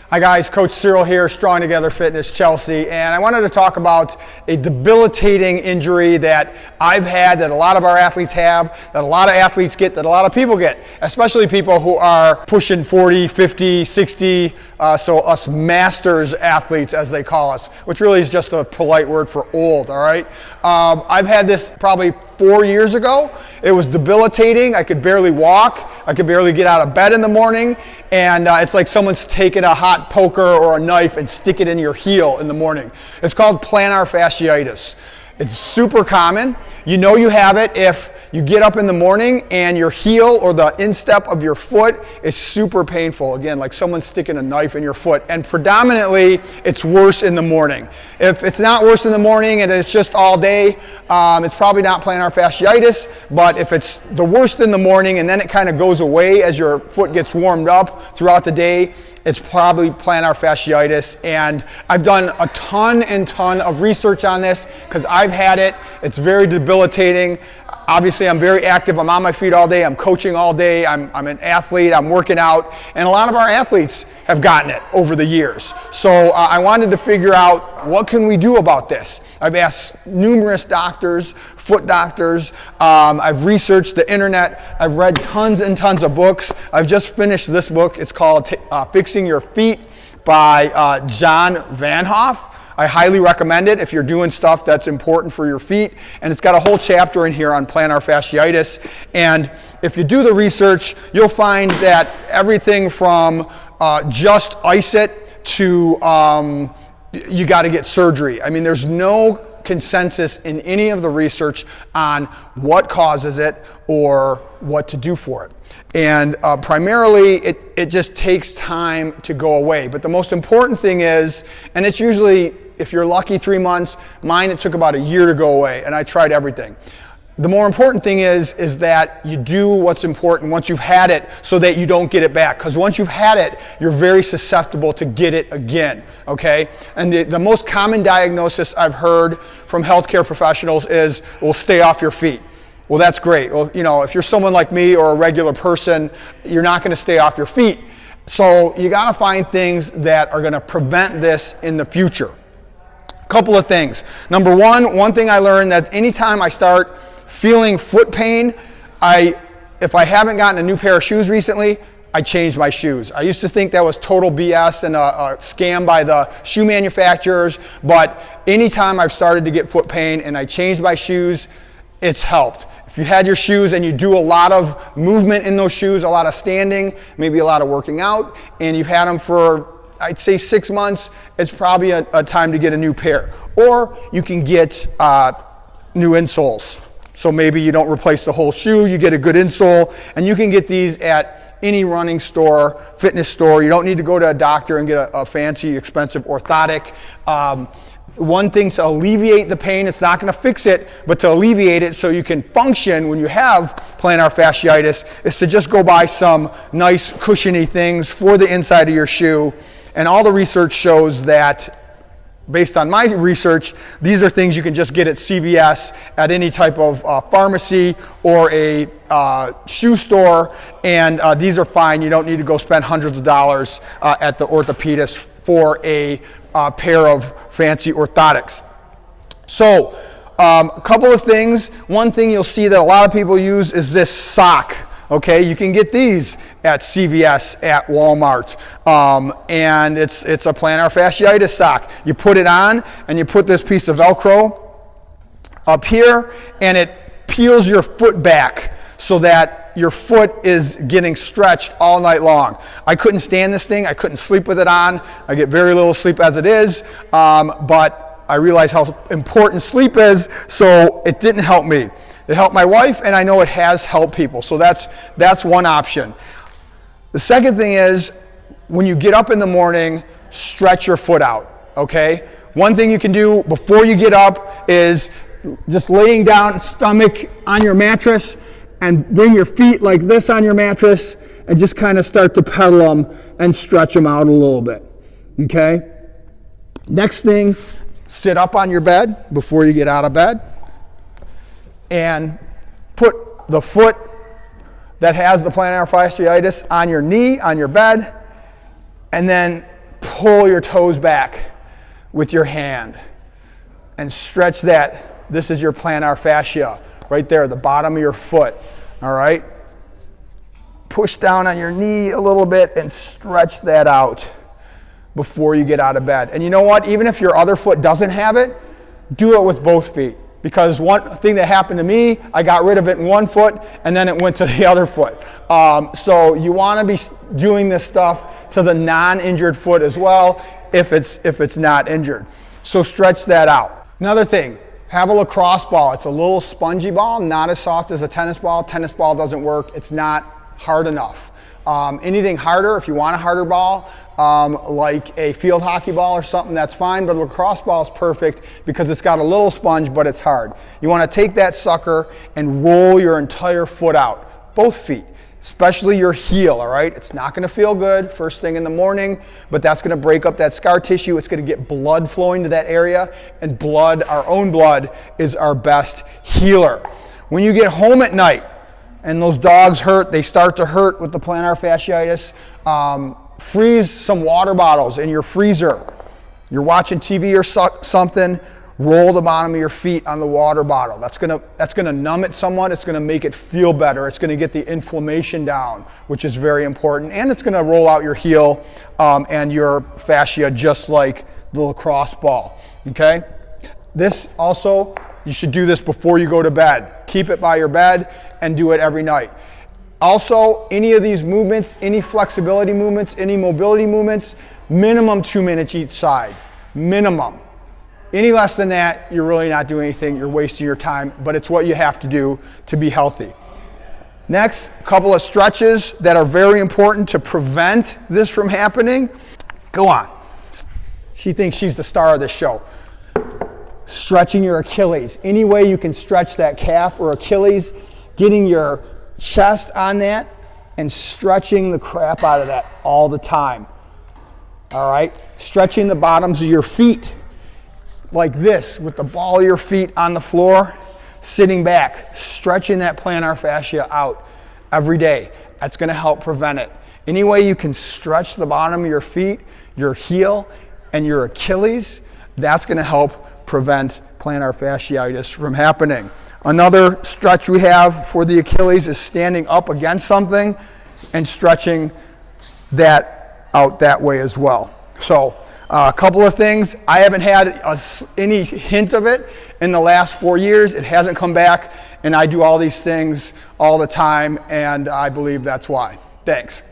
Hi guys, Coach Cyril here, Strong Together Fitness, Chelsea, and I wanted to talk about a debilitating injury that I've had, that a lot of our athletes have, that a lot of athletes get, that a lot of people get, especially people who are pushing 40, 50, 60, so us masters athletes as they call us, which really is just a polite word for old, all right? I've had this probably 4 years ago. It was debilitating. I could barely walk. I could barely get out of bed in the morning. And it's like someone's taken a hot poker or a knife and stick it in your heel in the morning. It's called plantar fasciitis. It's super common. You know you have it if you get up in the morning and your heel or the instep of your foot is super painful. Again, like someone's sticking a knife in your foot. And predominantly, it's worse in the morning. If it's not worse in the morning and it's just all day, it's probably not plantar fasciitis. But if it's the worst in the morning and then it kind of goes away as your foot gets warmed up throughout the day, it's probably plantar fasciitis. And I've done a ton of research on this because I've had it. It's very debilitating. Obviously, I'm very active. I'm on my feet all day. I'm coaching all day. I'm an athlete. I'm working out. And a lot of our athletes have gotten it over the years. So I wanted to figure out, what can we do about this? I've asked numerous doctors, foot doctors. I've researched the internet. I've read tons and tons of books. I've just finished this book. It's called Fixing Your Feet by John Van Hoff. I highly recommend it if you're doing stuff that's important for your feet. And it's got a whole chapter in here on plantar fasciitis. And if you do the research, you'll find that everything from just ice it to you got to get surgery. I mean, there's no consensus in any of the research on what causes it or what to do for it. And primarily, it just takes time to go away. But the most important thing is, and it's usually, if you're lucky, 3 months. Mine, it took about a year to go away, and I tried everything. The more important thing is that you do what's important once you've had it so that you don't get it back. Because once you've had it, you're very susceptible to get it again, okay? And the most common diagnosis I've heard from healthcare professionals is, well, stay off your feet. Well, that's great. Well, you know, if you're someone like me or a regular person, you're not going to stay off your feet. So you got to find things that are going to prevent this in the future. A couple of things. Number one thing I learned, that anytime I start feeling foot pain, if I haven't gotten a new pair of shoes recently, I change my shoes. I used to think that was total BS and a scam by the shoe manufacturers, but anytime I've started to get foot pain and I changed my shoes, it's helped. If you had your shoes and you do a lot of movement in those shoes, a lot of standing, maybe a lot of working out, and you've had them for, I'd say 6 months, it's probably a time to get a new pair. Or you can get new insoles. So maybe you don't replace the whole shoe, you get a good insole, and you can get these at any running store, fitness store. You don't need to go to a doctor and get a fancy, expensive orthotic. One thing to alleviate the pain, it's not going to fix it, but to alleviate it so you can function when you have plantar fasciitis, is to just go buy some nice cushiony things for the inside of your shoe. And all the research shows that, based on my research, these are things you can just get at CVS, at any type of pharmacy or a shoe store, and these are fine. You don't need to go spend hundreds of dollars at the orthopedist for a pair of fancy orthotics. So, a couple of things. One thing you'll see that a lot of people use is this sock. Okay, you can get these at CVS, at Walmart, and it's a plantar fasciitis sock. You put it on, and you put this piece of Velcro up here, and it peels your foot back so that your foot is getting stretched all night long. I couldn't stand this thing. I couldn't sleep with it on. I get very little sleep as it is, but I realize how important sleep is, so it didn't help me. It helped my wife, and I know it has helped people. So that's one option. The second thing is, when you get up in the morning, stretch your foot out, okay? One thing you can do before you get up is just laying down, stomach on your mattress, and bring your feet like this on your mattress, and just kind of start to pedal them and stretch them out a little bit, okay? Next thing, sit up on your bed before you get out of bed, and put the foot that has the plantar fasciitis on your knee, on your bed, and then pull your toes back with your hand and stretch that. This is your plantar fascia right there, the bottom of your foot. All right? Push down on your knee a little bit and stretch that out before you get out of bed. And you know what? Even if your other foot doesn't have it, do it with both feet. Because one thing that happened to me, I got rid of it in one foot and then it went to the other foot. So you want to be doing this stuff to the non-injured foot as well if it's not injured. So stretch that out. Another thing, have a lacrosse ball. It's a little spongy ball, not as soft as a tennis ball. Tennis ball doesn't work. It's not hard enough. Anything harder, if you want a harder ball, like a field hockey ball or something, that's fine, but a lacrosse ball is perfect because it's got a little sponge, but it's hard. You want to take that sucker and roll your entire foot out, both feet, especially your heel, all right? It's not going to feel good first thing in the morning, but that's going to break up that scar tissue. It's going to get blood flowing to that area, and blood, our own blood, is our best healer. When you get home at night and those dogs hurt, they start to hurt with the plantar fasciitis, freeze some water bottles in your freezer. You're watching TV or something, roll the bottom of your feet on the water bottle. That's gonna numb it somewhat. It's gonna make it feel better. It's gonna get the inflammation down, which is very important. And it's gonna roll out your heel and your fascia just like the lacrosse ball, okay? This also, you should do this before you go to bed. Keep it by your bed and do it every night. Also, any of these movements, any flexibility movements, any mobility movements, minimum 2 minutes each side, minimum. Any less than that, you're really not doing anything, you're wasting your time, but it's what you have to do to be healthy. Next, a couple of stretches that are very important to prevent this from happening. Go on. She thinks she's the star of this show. Stretching your Achilles. Any way you can stretch that calf or Achilles, getting your chest on that and stretching the crap out of that all the time. All right? Stretching the bottoms of your feet like this with the ball of your feet on the floor, sitting back, stretching that plantar fascia out every day. That's going to help prevent it. Any way you can stretch the bottom of your feet, your heel, and your Achilles, that's going to help prevent plantar fasciitis from happening. Another stretch we have for the Achilles is standing up against something and stretching that out that way as well. So a couple of things. I haven't had any hint of it in the last 4 years. It hasn't come back, and I do all these things all the time, and I believe that's why. Thanks.